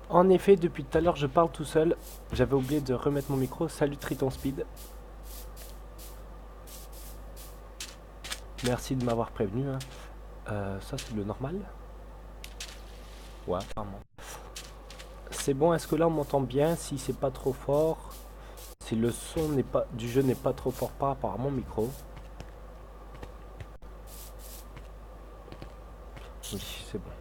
En effet, depuis tout à l'heure, je parle tout seul. J'avais oublié de remettre mon micro. Salut Triton Speed. Merci de m'avoir prévenu. Hein. Ça, c'est le normal? Ouais, apparemment. C'est bon, est-ce que là on m'entend bien? Si c'est pas trop fort, si le son n'est pas du jeu n'est pas trop fort par rapport à mon micro. Oui, c'est bon.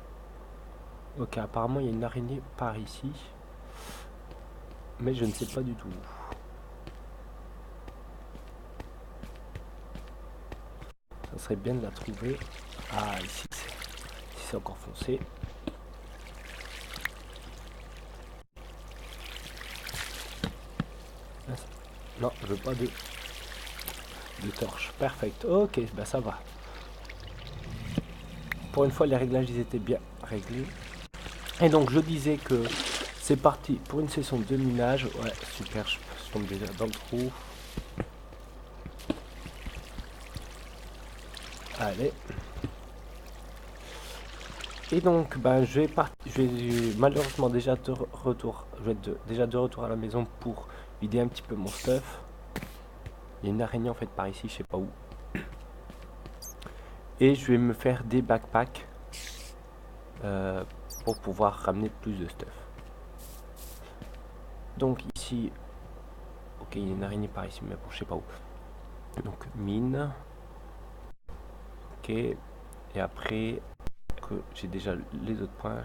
Ok, apparemment il y a une araignée par ici. Mais je ne sais pas du tout où. Ça serait bien de la trouver. Ah, ici c'est encore foncé. Non, je veux pas de torche. Perfect. Ok, bah ça va. Pour une fois, les réglages ils étaient bien réglés. Et donc, je disais que c'est parti pour une session de minage. Ouais, super, je tombe déjà dans le trou. Allez. Et donc, ben, je vais malheureusement déjà de retour. Je vais être déjà de retour à la maison pour vider un petit peu mon stuff. Il y a une araignée en fait par ici, je sais pas où. Et je vais me faire des backpacks pour pouvoir ramener plus de stuff. Donc ici, ok, il y a une araignée par ici, mais bon, je sais pas où. Donc mine. Ok. Et après que j'ai déjà les autres points,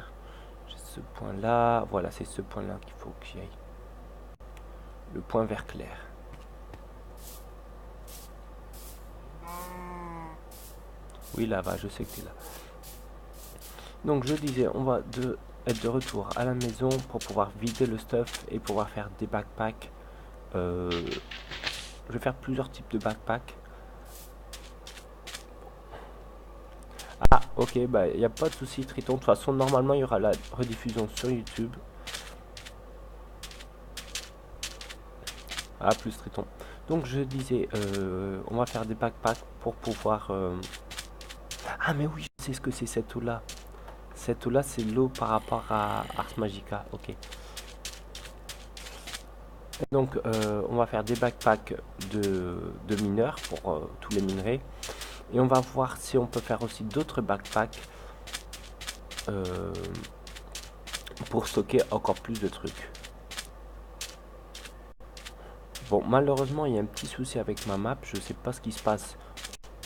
j'ai ce point là. Voilà, c'est ce point là qu'il faut que j'y aille. Le point vert clair. Oui, là-bas, je sais que tu es là. Donc je disais, on va être de retour à la maison pour pouvoir vider le stuff et pouvoir faire des backpacks. Je vais faire plusieurs types de backpacks. Ah, ok, bah il n'y a pas de souci, Triton. De toute façon, normalement, il y aura la rediffusion sur YouTube. Ah, plus Triton. Donc je disais, on va faire des backpacks pour pouvoir... Ah, mais oui, je sais ce que c'est cette eau-là. Cette eau-là, c'est l'eau par rapport à Ars Magica. Ok. Donc, on va faire des backpacks de mineurs pour tous les minerais. Et on va voir si on peut faire aussi d'autres backpacks euh, pour stocker encore plus de trucs. Bon, malheureusement, il y a un petit souci avec ma map. Je sais pas ce qui se passe.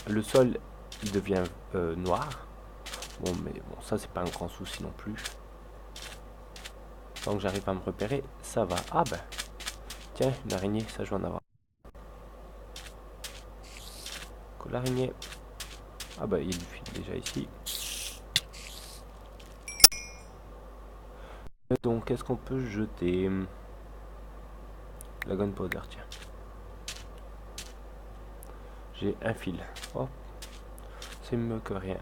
Le sol, il devient noir. Bon, mais bon, ça, c'est pas un grand souci non plus. Tant que j'arrive à me repérer, ça va. Ah ben, tiens, une araignée, ça, je vais en avoir. L'araignée. Ah bah, il est déjà ici. Donc, est-ce qu'on peut jeter la gunpowder? Tiens. J'ai un fil. Oh, c'est mieux que rien.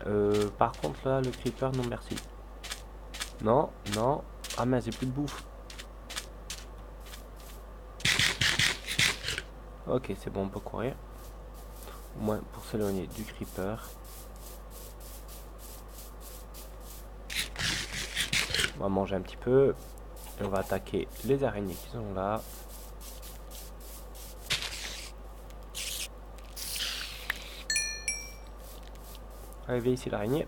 Par contre, là, le creeper, non merci. Non, non. Ah, mais j'ai plus de bouffe. Ok, c'est bon, on peut courir. Au moins, pour s'éloigner du creeper. On va manger un petit peu. Et on va attaquer les araignées qui sont là. Allez, ici l'araignée.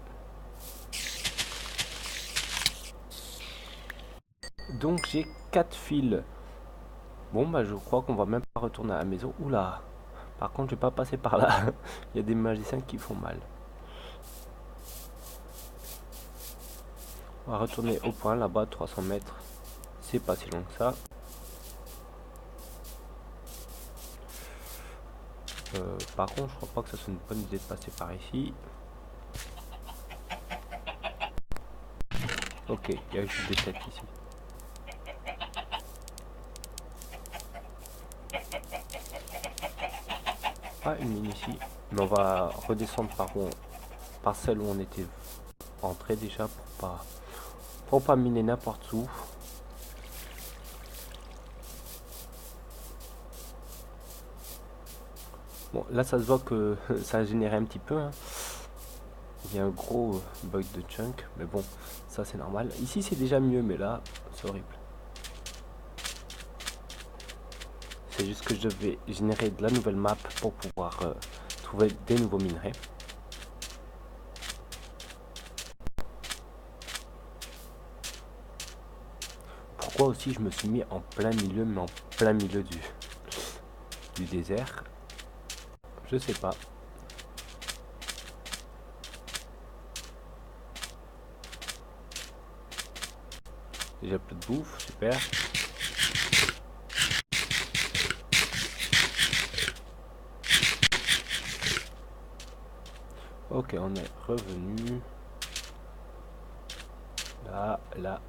Donc j'ai 4 fils. Bon bah je crois qu'on va même pas retourner à la maison. Oula. Par contre je vais pas passer par là. Il y a des magiciens qui font mal. On va retourner au point là-bas, 300 mètres. C'est pas si long que ça. Par contre je crois pas que ça soit une bonne idée de passer par ici. Ok, il y a juste des têtes ici. Pas une mine ici. Mais on va redescendre par celle où on était entré déjà pour pas miner n'importe où. Bon, là ça se voit que ça a généré un petit peu. Hein. Il y a un gros bug de chunk, mais bon, ça c'est normal. Ici c'est déjà mieux, mais là c'est horrible. C'est juste que je vais générer de la nouvelle map pour pouvoir trouver des nouveaux minerais. Pourquoi aussi je me suis mis en plein milieu, mais en plein milieu du désert? Je sais pas. Déjà plus de bouffe, super. Ok, on est revenu. Là, là,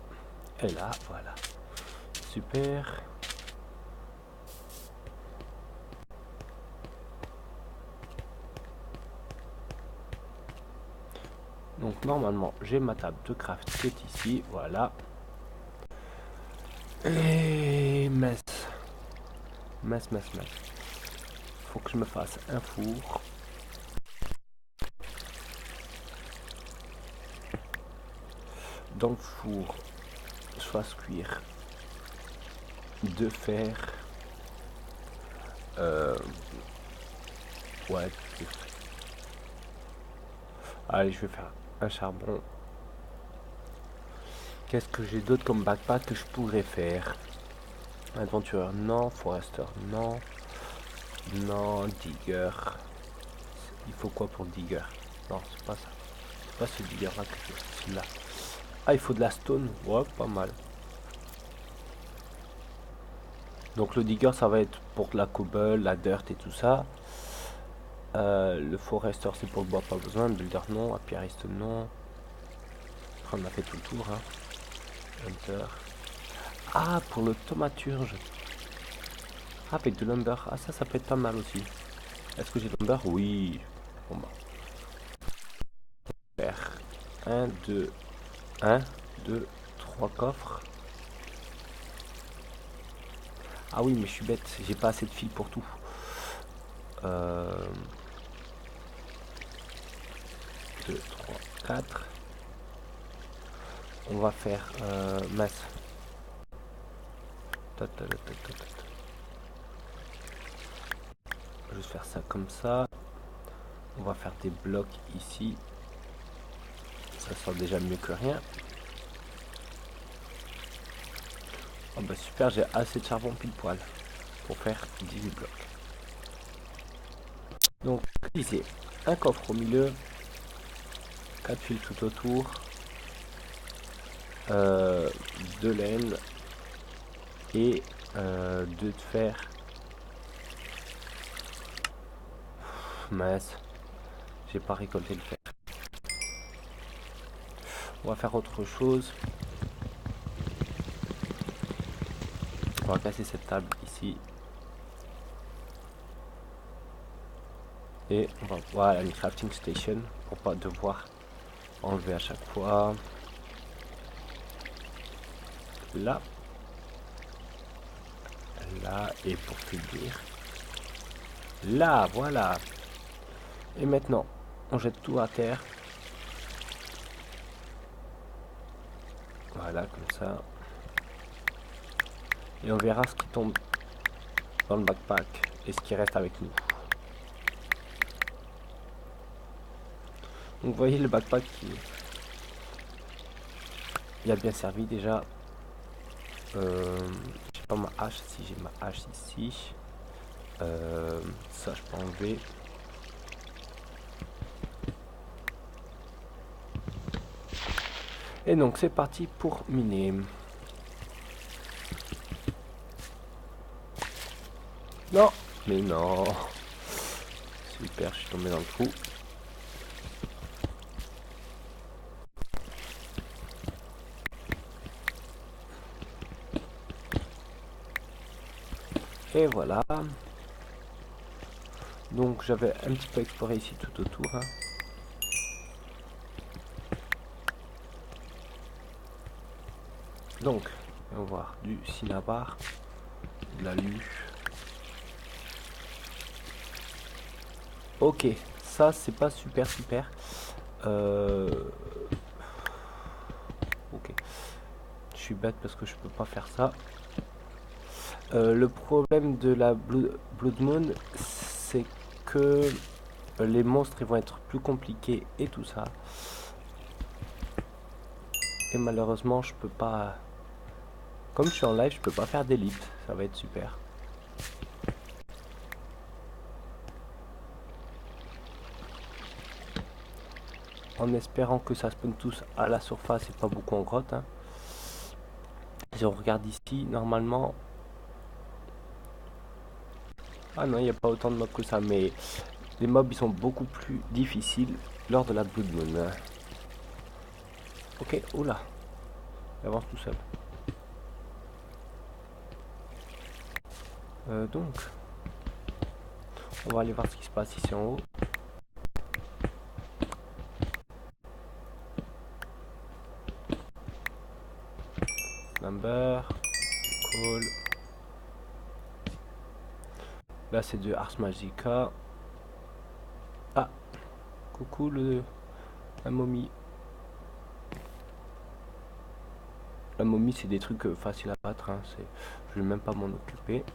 et là, voilà. Super. Donc normalement, j'ai ma table de craft qui est ici, voilà. Et mince. Mince. Faut que je me fasse un four. Dans le four, je fasse cuire 2 fer. Ouais. Allez, je vais faire un charbon. Qu'est-ce que j'ai d'autre comme backpack que je pourrais faire? Aventureur, non. Forester, non. Non. Digger. Il faut quoi pour digger? Non, c'est pas ça. C'est pas ce digger là que je veux. Celui-là. Ah, il faut de la stone. Ouais, pas mal. Donc le digger, ça va être pour la cobble, la dirt et tout ça. Le forester, c'est pour le bois, pas besoin. Le builder, non. Apiariste, non. On a fait tout le tour. Hein. Hunter. Ah, pour le thaumaturge. Ah, avec de lumber. Ah, ça peut être pas mal aussi. Est-ce que j'ai de lumber? Oui. Bon, bah. Faire 1, 2, 1, 2, 3 coffres. Ah oui, mais je suis bête. J'ai pas assez de fil pour tout. 2, 3, 4. On va faire masse. Je vais faire ça comme ça. On va faire des blocs ici. Ça sera déjà mieux que rien. Oh bah super, j'ai assez de charbon pile poil pour faire 18 blocs. Donc ici, un coffre au milieu, 4 fils tout autour, 2 laine et 2 de fer. Mince, j'ai pas récolté le fer. On va faire autre chose. On va casser cette table ici. Et on va voir une crafting station pour pas devoir enlever à chaque fois. Là. Là. Et pour finir. Là, voilà. Et maintenant, on jette tout à terre. Voilà, comme ça. Et on verra ce qui tombe dans le backpack et ce qui reste avec nous. Donc vous voyez le backpack il a bien servi déjà. J'ai pas ma hache, si j'ai ma hache ici. Ça je peux enlever. Et donc c'est parti pour miner. Non, mais non. Super, je suis tombé dans le trou. Et voilà. Donc j'avais un petit peu exploré ici tout autour. Hein. Donc, on va voir du cinnabar, de la lue. Ok, ça c'est pas super. suis bête parce que je peux pas faire ça. Le problème de la Blood Moon, c'est que les monstres ils vont être plus compliqués et tout ça. Et malheureusement, je peux pas. Comme je suis en live, je peux pas faire d'élite. Ça va être super. En espérant que ça spawn tous à la surface et pas beaucoup en grotte. Hein. Si on regarde ici, normalement. Ah non, il n'y a pas autant de mobs que ça, mais les mobs ils sont beaucoup plus difficiles lors de la Blood Moon. Hein. Ok, oula, il avance tout seul. Donc, on va aller voir ce qui se passe ici en haut. Number, call. Là c'est de Ars Magica. Ah, coucou la momie. La momie c'est des trucs faciles à battre. Hein. Je vais même pas m'en occuper.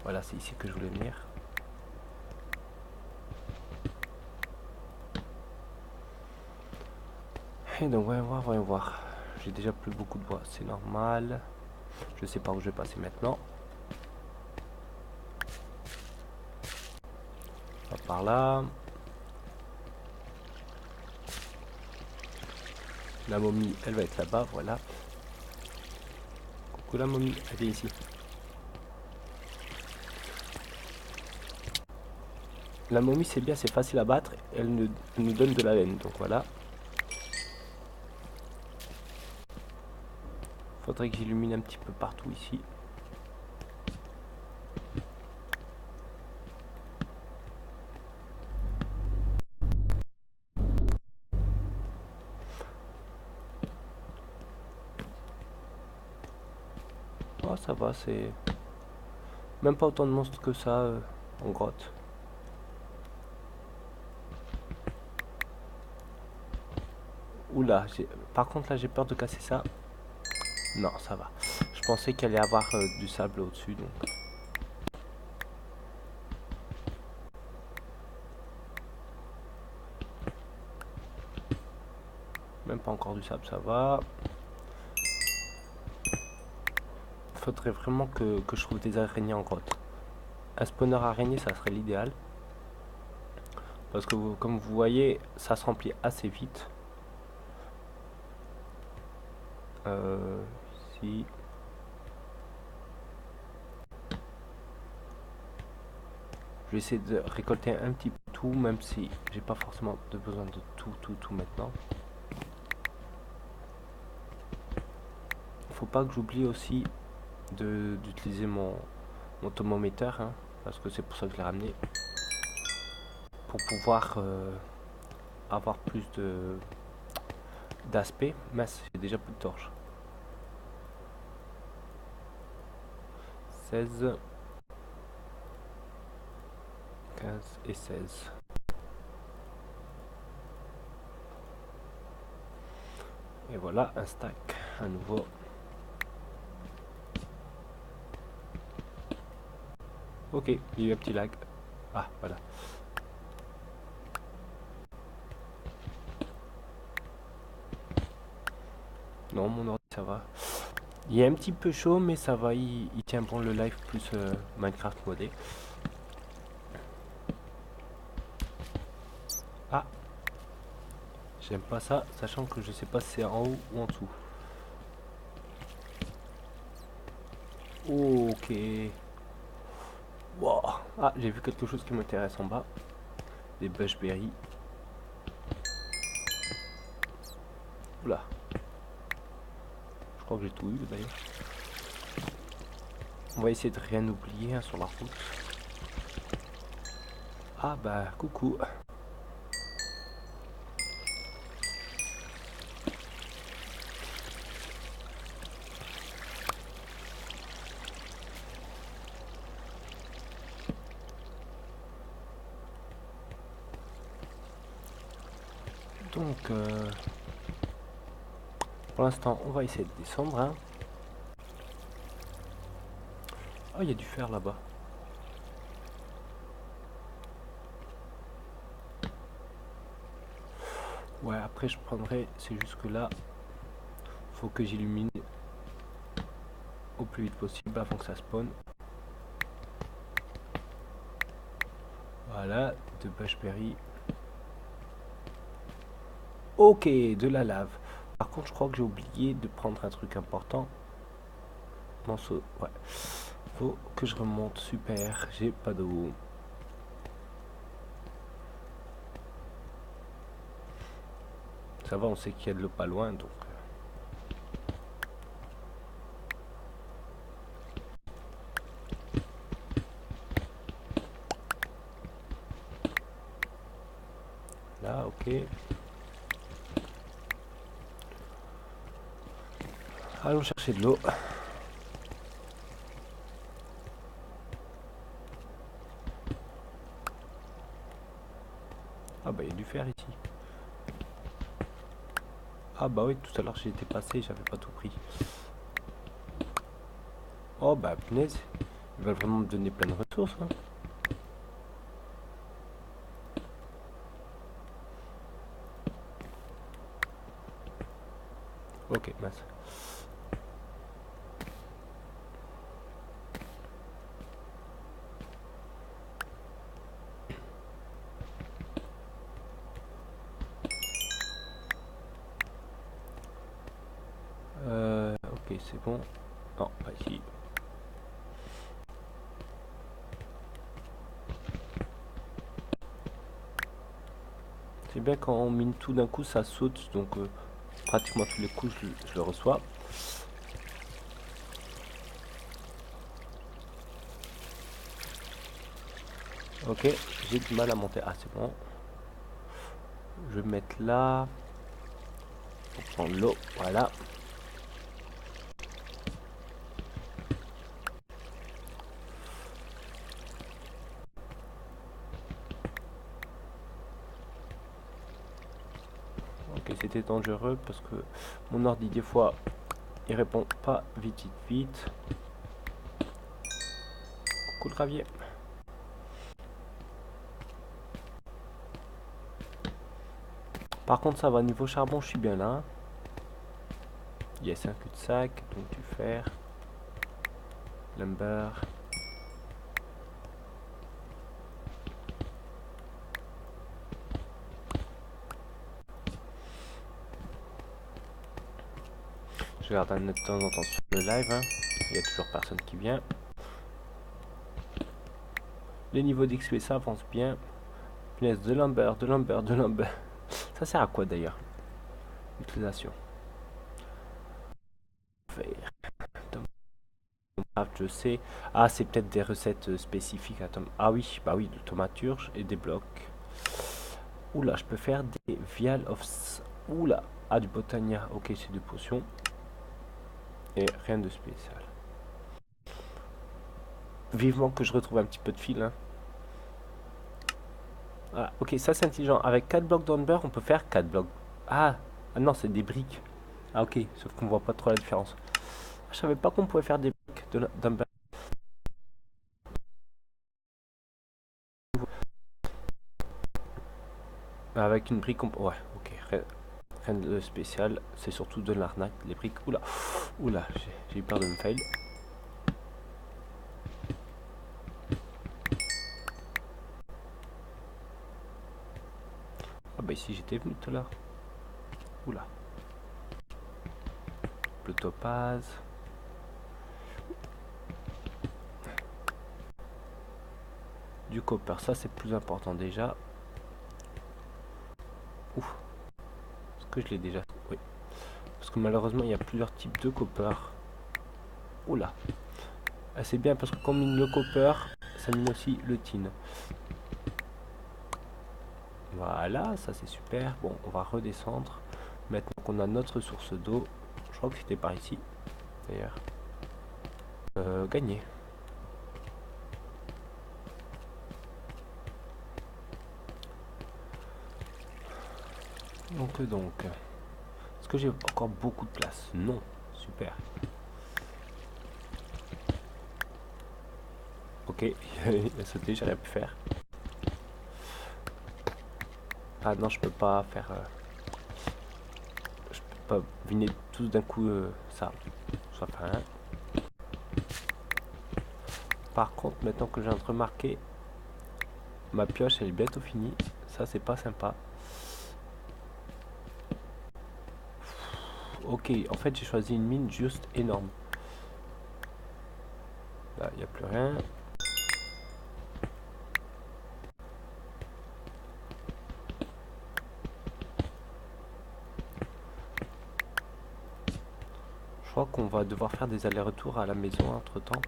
Voilà, c'est ici que je voulais venir. Et donc voyons voir. J'ai déjà plus beaucoup de voix, c'est normal. Je sais pas où je vais passer maintenant. Pas par là. La momie, elle va être là-bas, voilà. Coucou la momie, elle est ici. La momie c'est bien, c'est facile à battre, elle nous donne de la laine, donc voilà. Faudrait que j'illumine un petit peu partout ici. Oh ça va, c'est même pas autant de monstres que ça en grotte. Oula, par contre là j'ai peur de casser ça. Non, ça va. Je pensais qu'il allait y avoir du sable au-dessus, donc. Même pas encore du sable, ça va. Faudrait vraiment que je trouve des araignées en grotte. Un spawner araignée, ça serait l'idéal. Parce que comme vous voyez, ça se remplit assez vite. Ici. Je vais essayer de récolter un petit peu tout, même si j'ai pas forcément de besoin de tout maintenant. Faut pas que j'oublie aussi d'utiliser mon thermomètre, hein, parce que c'est pour ça que je l'ai ramené. Pour pouvoir avoir plus d'aspect. Mais j'ai déjà plus de torches. 16, 15 et 16. Et voilà un stack à nouveau. Ok, il y a eu un petit lag. Ah, voilà. Non, mon ordi ça va. Il est un petit peu chaud, mais ça va, il tient bon le live plus Minecraft modé. Ah, j'aime pas ça, sachant que je sais pas si c'est en haut ou en dessous. Ok. Wow. Ah, j'ai vu quelque chose qui m'intéresse en bas. Des bushberries. Oula. Je crois que j'ai tout eu d'ailleurs. On va essayer de rien oublier hein, sur la route. Ah bah coucou. Donc Pour l'instant, on va essayer de descendre. Hein. Oh, il y a du fer là-bas. Ouais, après je prendrai, c'est juste que là, faut que j'illumine au plus vite possible avant que ça spawn. Voilà, de Bushberry. Ok, de la lave. Par contre, je crois que j'ai oublié de prendre un truc important. Mon seau, ouais. Faut que je remonte, super, j'ai pas d'eau. Ça va, on sait qu'il y a de l'eau pas loin, donc... Là, ok. Allons chercher de l'eau. Ah bah il y a du fer ici. Ah bah oui, tout à l'heure j'y étais passé, j'avais pas tout pris. Oh bah punaise, ils veulent vraiment me donner plein de ressources. Hein. Ok, mince. Ok, c'est bon. Non, pas ici. C'est bien quand on mine tout d'un coup, ça saute, donc pratiquement tous les coups je le reçois. Ok, j'ai du mal à monter. Ah, c'est bon. Je vais me mettre là. Pour prendre l'eau, voilà. Ok, c'était dangereux parce que mon ordi, des fois, il répond pas vite. Coucou le gravier. Par contre, ça va, niveau charbon, je suis bien là. Yes, un cul-de-sac, donc du fer. Lumber. Je regarde de temps en temps sur le live. Hein. Il y a toujours personne qui vient. Les niveaux d'XP, ça avance bien. Punaise, de lumber. Ça sert à quoi d'ailleurs? Utilisation. Fer. Je sais. Ah, c'est peut-être des recettes spécifiques à Ah oui, bah oui, de tomaturge et des blocs. Oula, je peux faire des vial of... Oula, ah, du botania. Ok, c'est des potions. Et rien de spécial. Vivement que je retrouve un petit peu de fil. Hein. Ah, ok, ça c'est intelligent. Avec 4 blocs d'Amber, on peut faire 4 blocs. Ah non, c'est des briques. Ah ok, sauf qu'on voit pas trop la différence. Je savais pas qu'on pouvait faire des briques d'Amber. Avec une brique, on... Ouais, ok, rien de spécial. C'est surtout de l'arnaque, les briques. Oula, oula, j'ai eu peur de me fail. Ah bah ici j'étais venu tout à l'heure. Oula. Le topaz. Du copper, ça c'est plus important déjà. Ouf. Est-ce que je l'ai déjà? Oui. Parce que malheureusement il y a plusieurs types de copper. Oula. Ah, c'est bien parce que quand on mine le copper, ça mine aussi le tin. Voilà, ça c'est super. Bon, on va redescendre. Maintenant qu'on a notre source d'eau, je crois que c'était par ici, d'ailleurs. Gagné. Donc, Est-ce que j'ai encore beaucoup de place? Non. Super. Ok, il a sauté, j'ai rien pu faire. Ah non, je peux pas faire... je peux pas viner tous d'un coup ça. Ça fait rien. Par contre, maintenant que j'ai remarqué, ma pioche elle est bientôt finie. Ça, c'est pas sympa. Ok, en fait, j'ai choisi une mine juste énorme. Là, il n'y a plus rien. Je crois qu'on va devoir faire des allers-retours à la maison entre temps.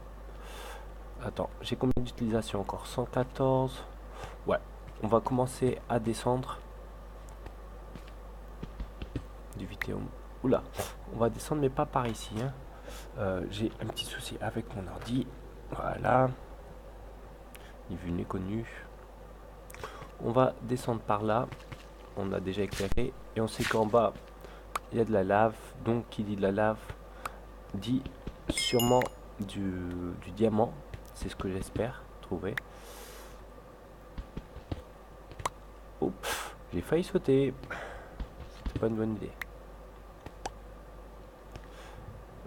Attends, j'ai combien d'utilisation encore? 114. Ouais, on va commencer à descendre du vidéo. Oula, on va descendre, mais pas par ici. Hein. J'ai un petit souci avec mon ordi. Voilà, ni vu ni connu. On va descendre par là. On a déjà éclairé. Et on sait qu'en bas, il y a de la lave. Donc, qui dit de la lave, dit sûrement du diamant. C'est ce que j'espère trouver. Oups, j'ai failli sauter. C'était pas une bonne idée.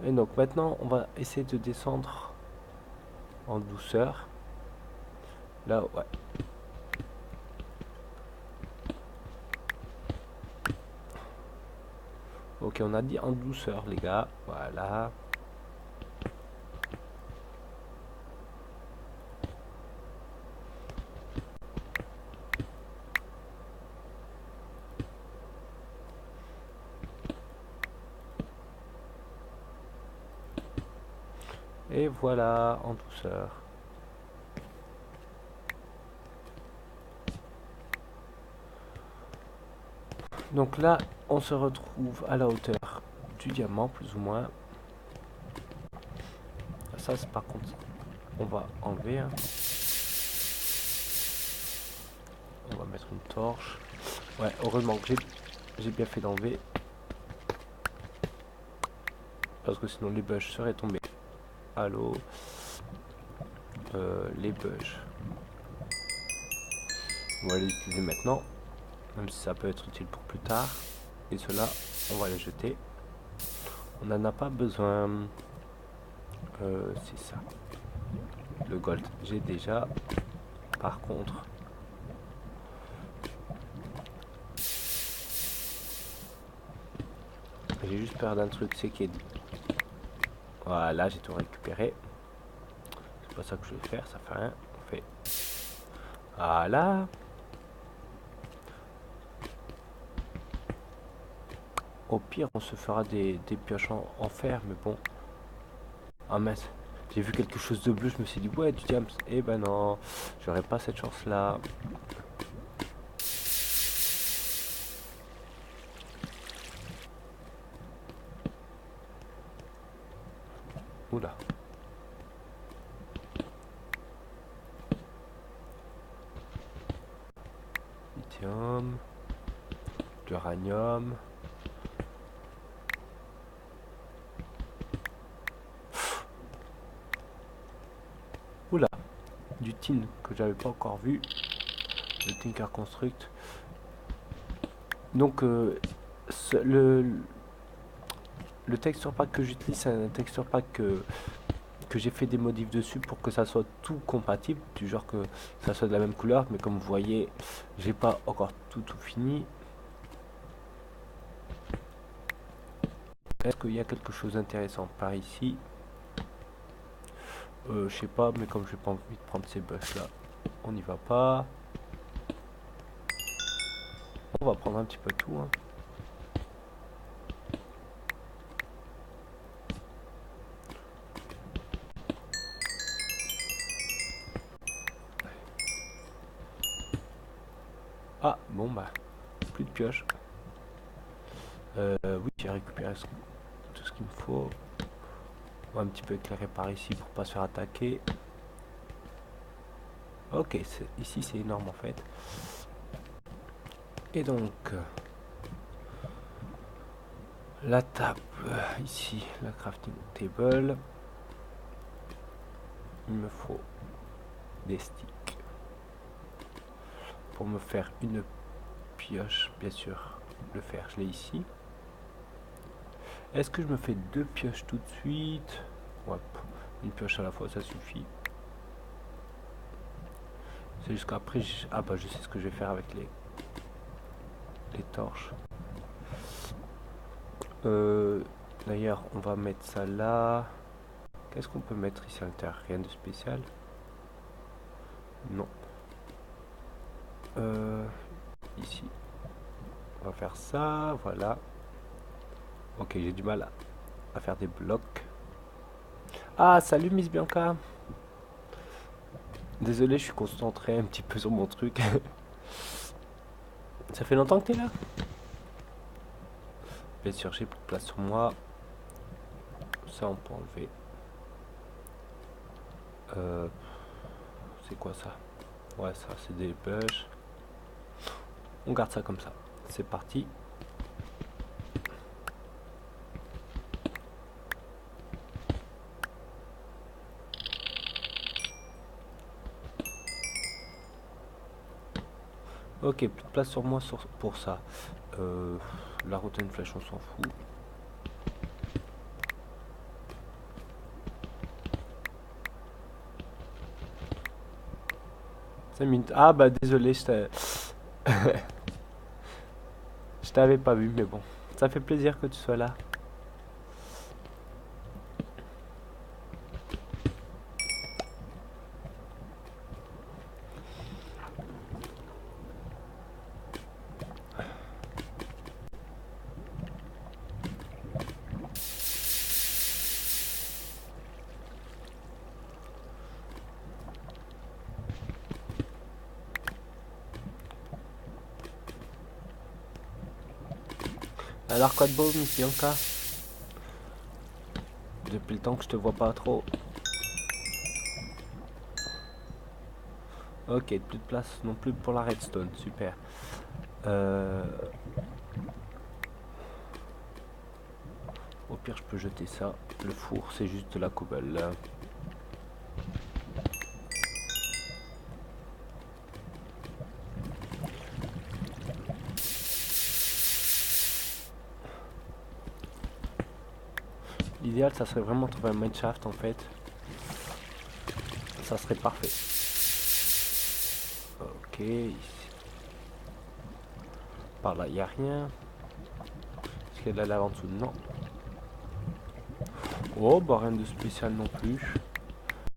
Et donc maintenant, on va essayer de descendre en douceur. Là, ouais. Ok, on a dit en douceur, les gars. Voilà. Et voilà, en douceur. Donc là, on se retrouve à la hauteur du diamant, plus ou moins. Ça, c'est par contre, on va enlever. Hein. On va mettre une torche. Ouais, heureusement que j'ai bien fait d'enlever. Parce que sinon les bugs seraient tombés. Allô, les bugs. On va les utiliser maintenant. Même si ça peut être utile pour plus tard. Et cela, on va les jeter. On n'en a pas besoin. C'est ça. Le gold, j'ai déjà. Par contre, j'ai juste peur d'un truc, c'est qu'il y ait... Voilà, j'ai tout récupéré. C'est pas ça que je vais faire, ça fait rien. On fait... Voilà. Au pire, on se fera des pioches en fer, mais bon. Ah mince, j'ai vu quelque chose de bleu, je me suis dit, ouais, du diamant. Eh ben non, j'aurais pas cette chance-là. Oula. Lithium. L'uranium. Oula. Du tin que j'avais pas encore vu. Le Tinker Construct. Donc, le texture pack que j'utilise, c'est un texture pack que j'ai fait des modifs dessus pour que ça soit tout compatible, du genre que ça soit de la même couleur, mais comme vous voyez, j'ai pas encore tout fini. Est-ce qu'il y a quelque chose d'intéressant par ici? Je sais pas, mais comme j'ai pas envie de prendre ces buffs là, on n'y va pas. On va prendre un petit peu tout. Hein. Ah, bon bah, plus de pioches. Oui, j'ai récupéré tout ce qu'il me faut. On va un petit peu éclairer par ici pour pas se faire attaquer. Ok, ici c'est énorme en fait. Et donc, La table, ici, la crafting table. Il me faut des sticks pour me faire une pioche, bien sûr. Le fer, je l'ai ici. Est-ce que je me fais 2 pioches tout de suite? Ouais, une pioche à la fois, ça suffit. C'est juste qu'après, ah bah je sais ce que je vais faire avec les torches. D'ailleurs, on va mettre ça là. Qu'est-ce qu'on peut mettre ici à l'intérieur? Rien de spécial. Non. Ici. On va faire ça, voilà. Ok, j'ai du mal à faire des blocs. Ah, salut Miss Bianca. Désolé, je suis concentré un petit peu sur mon truc. Ça fait longtemps que t'es là? Bien sûr, j'ai plus de place sur moi. Ça, on peut enlever. C'est quoi ça? Ouais, ça, c'est des bûches. On garde ça comme ça. C'est parti. Ok, plus de place sur moi pour ça. La routine flèche, on s'en fout. Ah bah désolé, je t'avais pas vu, mais bon. Ça fait plaisir que tu sois là. Alors quoi de beau, Miss Bianca? Depuis le temps que je te vois pas trop. Ok, plus de place non plus pour la redstone, super. Au pire, je peux jeter ça. Le four, c'est juste de la cobble. L'idéal, ça serait vraiment trouver un mineshaft en fait. Ça serait parfait. Ok, ici. Par là, il n'y a rien. Est-ce qu'il y a de la lave en dessous? Non. Oh, bah rien de spécial non plus.